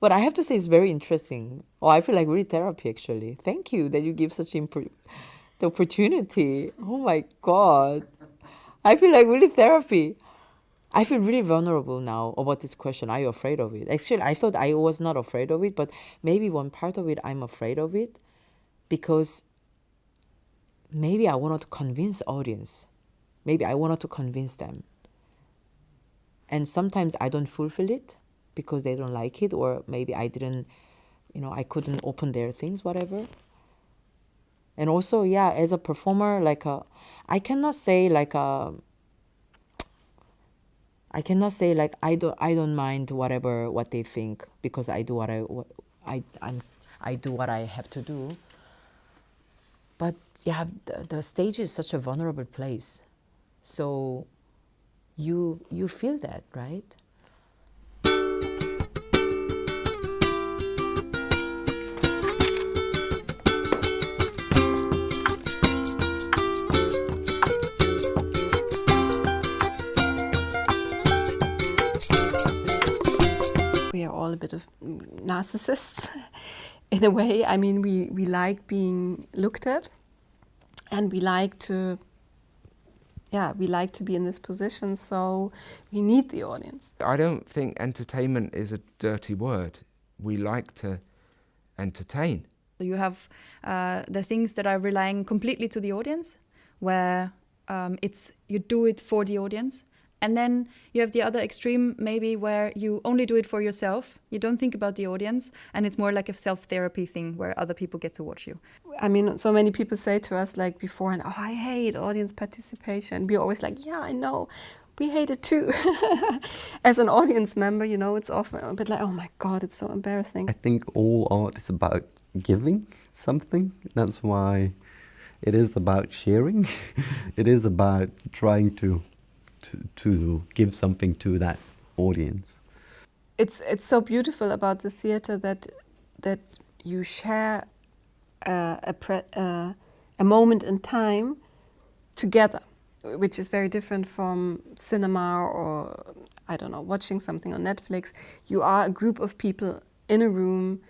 But I have to say it's very interesting. Oh, I feel like really therapy, actually. Thank you that you give such the opportunity. Oh my God. I feel like really therapy. I feel really vulnerable now about this question. Are you afraid of it? Actually, I thought I was not afraid of it, but maybe one part of it, I'm afraid of it because maybe I wanted to convince audience. Maybe I wanted to convince them. And sometimes I don't fulfill it because they don't like it, or maybe I didn't, I couldn't open their things, whatever. And also, yeah, as a performer, I cannot say I don't mind what they think because I do I do what I have to do. But yeah, the stage is such a vulnerable place, so you feel that, right? We are all a bit of narcissists in a way. I mean, we like being looked at, and we like to be in this position, so we need the audience. I don't think entertainment is a dirty word. We like to entertain. So you have the things that are relying completely to the audience, where you do it for the audience. And then you have the other extreme, maybe, where you only do it for yourself. You don't think about the audience, and it's more like a self-therapy thing where other people get to watch you. I mean, so many people say to us like before, and I hate audience participation. We're always like, yeah, I know, we hate it too. As an audience member, it's often a bit like, oh my God, it's so embarrassing. I think all art is about giving something. That's why it is about sharing. It is about trying to give something to that audience. It's so beautiful about the theatre that you share a moment in time together, which is very different from cinema or, I don't know, watching something on Netflix. You are a group of people in a room,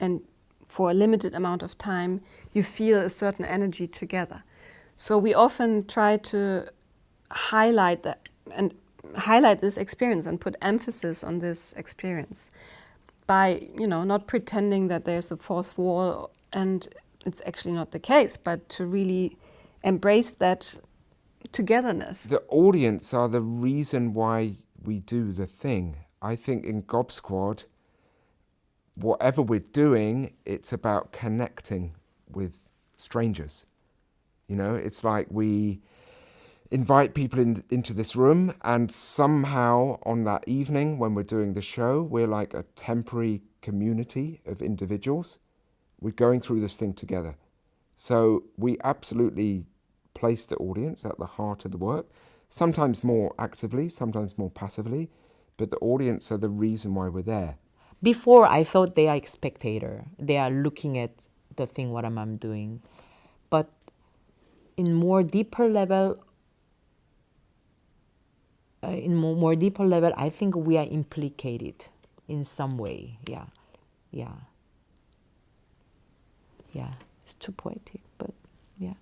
and for a limited amount of time you feel a certain energy together. So we often try to highlight this experience and put emphasis on this experience by, not pretending that there's a fourth wall, and it's actually not the case, but to really embrace that togetherness. The audience are the reason why we do the thing. I think in Gob Squad, whatever we're doing, it's about connecting with strangers. It's like we invite people into this room, and somehow on that evening when we're doing the show, we're like a temporary community of individuals. We're going through this thing together. So we absolutely place the audience at the heart of the work, sometimes more actively, sometimes more passively, but the audience are the reason why we're there. Before, I thought they are a spectator. They are looking at the thing, what I'm doing. But in more deeper level, I think we are implicated in some way. Yeah. It's too poetic, but yeah.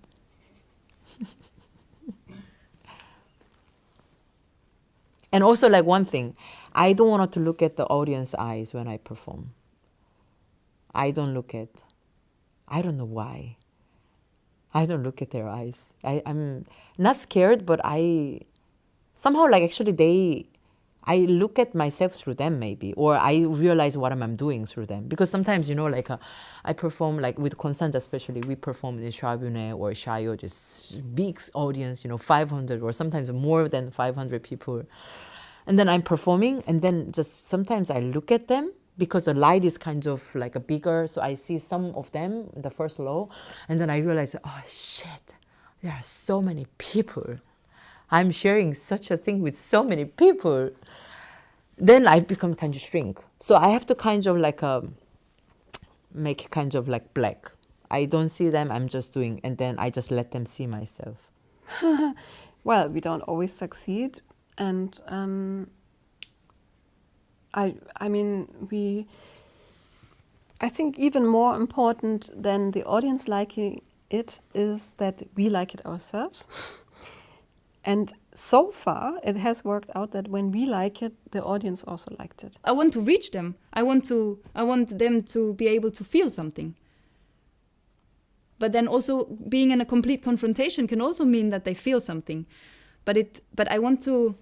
And also, like, one thing, I don't want to look at the audience eyes when I perform. I don't know why. I don't look at their eyes. I'm not scared, but somehow, like, actually I look at myself through them, maybe, or I realize what I'm doing through them. Because sometimes, I perform, like with Constanza especially, we perform in Shabune or Shayo, just big audience, 500 or sometimes more than 500 people. And then I'm performing, and then just sometimes I look at them because the light is kind of like a bigger, so I see some of them in the first row, and then I realize, oh shit, there are so many people. I'm sharing such a thing with so many people. Then I become kind of shrink. So I have to kind of like make kind of like black. I don't see them, I'm just doing, and then I just let them see myself. Well, we don't always succeed, and I mean, I think even more important than the audience liking it is that we like it ourselves. And so far, it has worked out that when we like it, the audience also liked it. I want to reach them. I want them to be able to feel something. But then also being in a complete confrontation can also mean that they feel something. But I want to.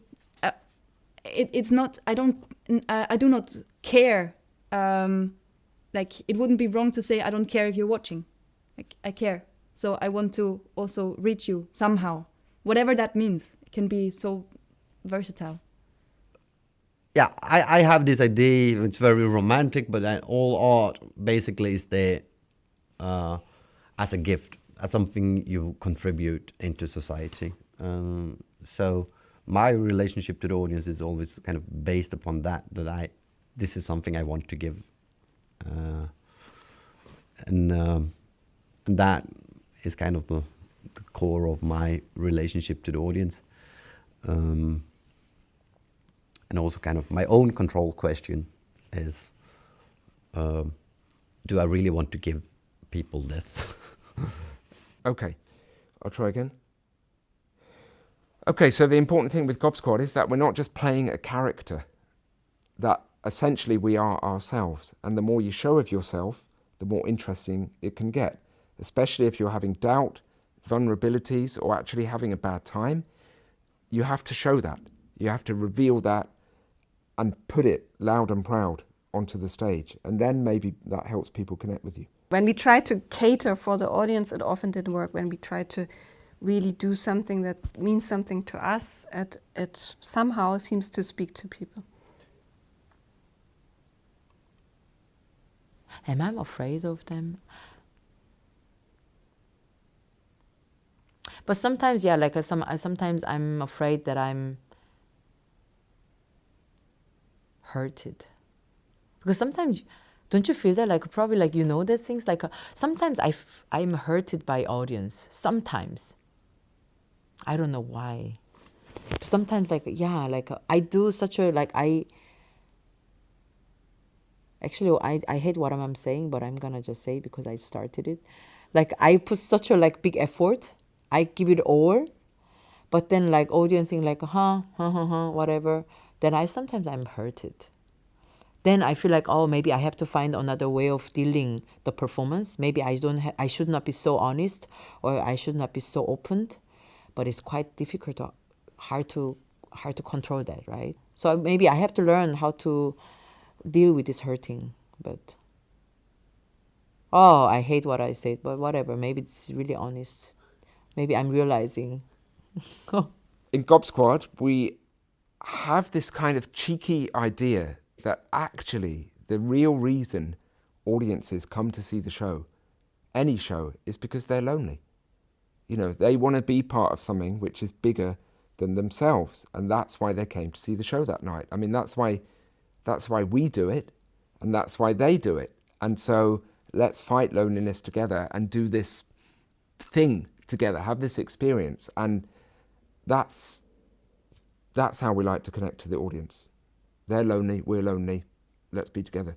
It's not. I do not care. Like, it wouldn't be wrong to say I don't care if you're watching. Like, I care. So I want to also reach you somehow. Whatever that means. It can be so versatile. Yeah, I have this idea, it's very romantic, but all art basically is there as a gift, as something you contribute into society. So my relationship to the audience is always kind of based upon that this is something I want to give. And that is kind of the core of my relationship to the audience. And also kind of my own control question is, do I really want to give people this? Okay, I'll try again. Okay, so the important thing with Gob Squad is that we're not just playing a character, that essentially we are ourselves. And the more you show of yourself, the more interesting it can get, especially if you're having doubt, vulnerabilities, or actually having a bad time. You have to show that. You have to reveal that and put it loud and proud onto the stage. And then maybe that helps people connect with you. When we try to cater for the audience, it often didn't work. When we try to really do something that means something to us, it somehow seems to speak to people. Am I afraid of them? But sometimes, yeah, like sometimes I'm afraid that I'm hurted. Because sometimes, don't you feel that, like, probably, like, you know, there's things like, sometimes I'm hurted by audience. Sometimes. I don't know why. Sometimes, like, yeah, like, I do such a, like, actually, I hate what I'm saying, but I'm gonna just say because I started it. Like, I put such a, like, big effort. I give it all. But then, like, audience think, like, whatever. Then sometimes I'm hurted. Then I feel like, oh, maybe I have to find another way of dealing the performance. Maybe I should not be so honest, or I should not be so open. But it's quite difficult, hard to control that, right? So maybe I have to learn how to deal with this hurting. But I hate what I said. But whatever, maybe it's really honest. Maybe I'm realizing. In Gob Squad, we have this kind of cheeky idea that actually the real reason audiences come to see the show, any show, is because they're lonely. You know, they want to be part of something which is bigger than themselves, and that's why they came to see the show that night. I mean, that's why we do it, and that's why they do it. And so let's fight loneliness together and do this thing together, have this experience. And that's how we like to connect to the audience. They're lonely, we're lonely, let's be together.